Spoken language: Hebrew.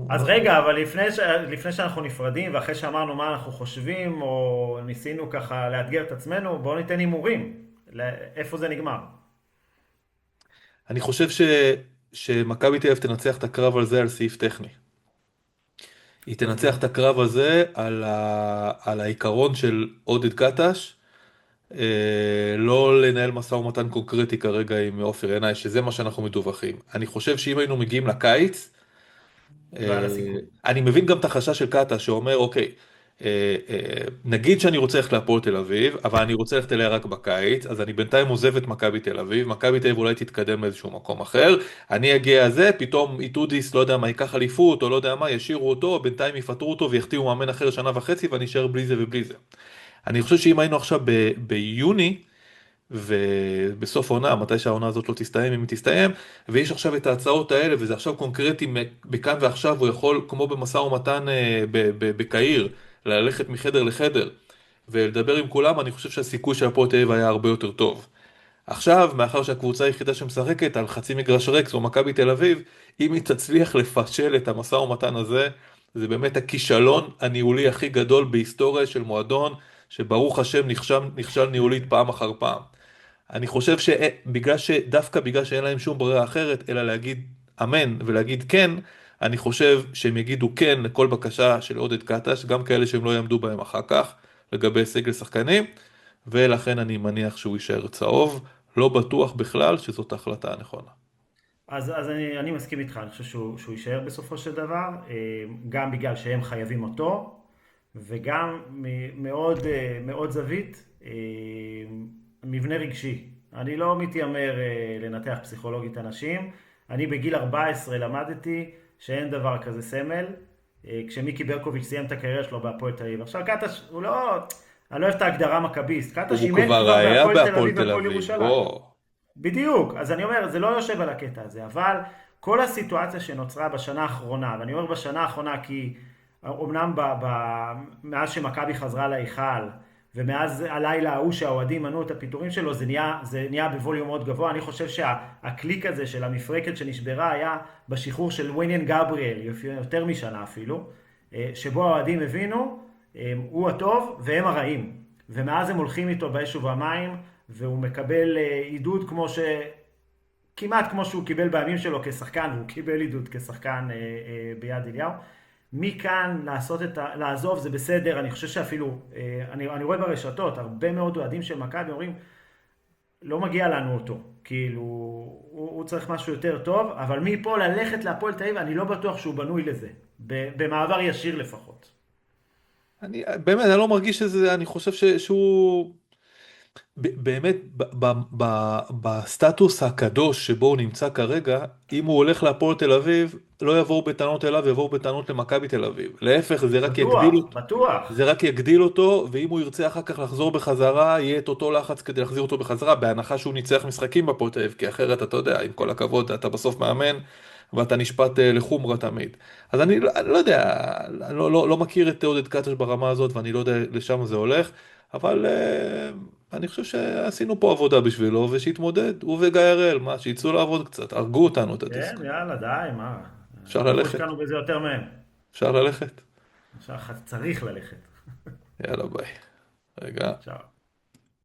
אז רגע, אבל לפני שאנחנו נפרדים, ואחרי שאמרנו מה אנחנו חושבים, או ניסינו ככה לאתגר את עצמנו, בואו ניתן הימורים. איפה זה נגמר? אני חושב שמכבי תל אביב תנצח את הקרב על זה על סעיף טכני. היא תנצח תסביר. את הקרב הזה על העיקרון של עודד קטש, לא לנהל משא ומתן קונקרטי כרגע עם עופר ינאי, שזה מה שאנחנו מדווחים. אני חושב שאם היינו מגיעים לקיץ, ועל הסיכוי. אני מבין גם את החשש של קטש שאומר, אוקיי, נגיד שאני רוצה ללכת להפועל תל אביב, אבל אני רוצה ללכת אליה רק בקיץ, אז אני בינתיים עוזב את מכבי תל אביב, מכבי תל אביב אולי תתקדם לאיזשהו מקום אחר, אני אגיע לזה, פתאום איטודיס, לא יודע מה, ייקח אליפות, או לא יודע מה, ישאירו אותו, בינתיים יפטרו אותו ויחתימו מאמן אחר שנה וחצי, ואני אשאר בלי זה ובלי זה. אני חושב שאם היינו עכשיו ביוני, ובסוף העונה, מתי שהעונה הזאת לא תסתיים, אם היא תסתיים, ויש עכשיו את ההצעות האלה, וזה עכשיו קונקרטי בכאן ועכשיו, הוא יכול, כמו במשא ומתן בקהיר, ללכת מחדר לחדר, ולדבר עם כולם, אני חושב שהסיכוי של הפועל תל אביב היה הרבה יותר טוב. עכשיו, מאחר שהקבוצה היחידה שמשחקת על חצי מגרש ריק, זו מכבי תל אביב, אם היא תצליח לפשל את המשא ומתן הזה, זה באמת הכישלון הניהולי הכי גדול בהיסטוריה של מועדון, שברוך השם נכשל ניהולית פעם אחר פעם. אני חושב דווקא בגלל שאין להם שום ברירה אחרת, אלא להגיד אמן ולהגיד כן, אני חושב שהם יגידו כן לכל בקשה של עודד קטש, גם כאלה שהם לא יעמדו בהם אחר כך, לגבי סגל שחקנים, ולכן אני מניח שהוא יישאר צהוב. לא בטוח בכלל שזאת ההחלטה הנכונה. אז אני מסכים איתך, אני חושב שהוא יישאר בסופו של דבר, גם בגלל שהם חייבים אותו, וגם מאוד, מאוד זווית, מבנה רגשי. אני לא מתיימר לנתח פסיכולוגית אנשים, אני בגיל 14 למדתי שאין דבר כזה סמל, כשמיקי ברקוביץ' סיים את הקריירה שלו בהפועל תל אביב. עכשיו קטש, הוא לא, אני לא אוהב את ההגדרה מכביסט, קטש הוא אימן כבר כבר היה בהפועל תל בהפועל אביב תל והפועל אביב, ירושלים. בוא. בדיוק, אז אני אומר, זה לא יושב על הקטע הזה, אבל כל הסיטואציה שנוצרה בשנה האחרונה, ואני אומר בשנה האחרונה כי אמנם מאז שמכבי חזרה להיכל, ומאז הלילה ההוא שהאוהדים מנעו את הפיטורים שלו, זה נהיה בווליום מאוד גבוה. אני חושב שהקליק הזה של המפרקת שנשברה היה בשחרור של וויניאן גבריאל, יותר משנה אפילו, שבו האוהדים הבינו, הוא הטוב והם הרעים. ומאז הם הולכים איתו באש ובמים, והוא מקבל עידוד כמעט כמו שהוא קיבל בימים שלו כשחקן, והוא קיבל עידוד כשחקן ביד אליהו. מכאן לעזוב זה בסדר, אני חושב שאפילו, אני רואה ברשתות, הרבה מאוד אוהדים של מכבי אומרים, לא מגיע לנו אותו, כאילו, הוא צריך משהו יותר טוב, אבל מפה ללכת להפועל תל אביב, אני לא בטוח שהוא בנוי לזה, במעבר ישיר לפחות. באמת, אני לא מרגיש שזה, אני חושב שהוא באמת, בסטטוס הקדוש שבו הוא נמצא כרגע, אם הוא הולך להפועל תל אביב, לא יבואו בטענות אליו, יבואו בטענות למכבי תל אביב. להפך, בטוח, בטוח. זה רק יגדיל אותו, ואם הוא ירצה אחר כך לחזור בחזרה, יהיה את אותו לחץ כדי להחזיר אותו בחזרה, בהנחה שהוא ניצח משחקים בהפועל תל אביב, כי אחרת אתה יודע, עם כל הכבוד, אתה בסוף מאמן, ואתה נשפט לחומרה תמיד. אז אני לא יודע, אני לא מכיר את עודד קטש ברמה הזאת, ואני לא יודע לשם זה הולך, אבל אני חושב שעשינו פה עבודה בשבילו, ושיתמודד, הוא וגיא הראל, מה, שיצאו לעבוד קצת, הרגו אותנו את כן, הדיסק. יאללה, די, מה? אפשר אנחנו ללכת, השקענו בזה יותר מהם. אפשר ללכת. עכשיו צריך ללכת. יאללה ביי. רגע. צ'או.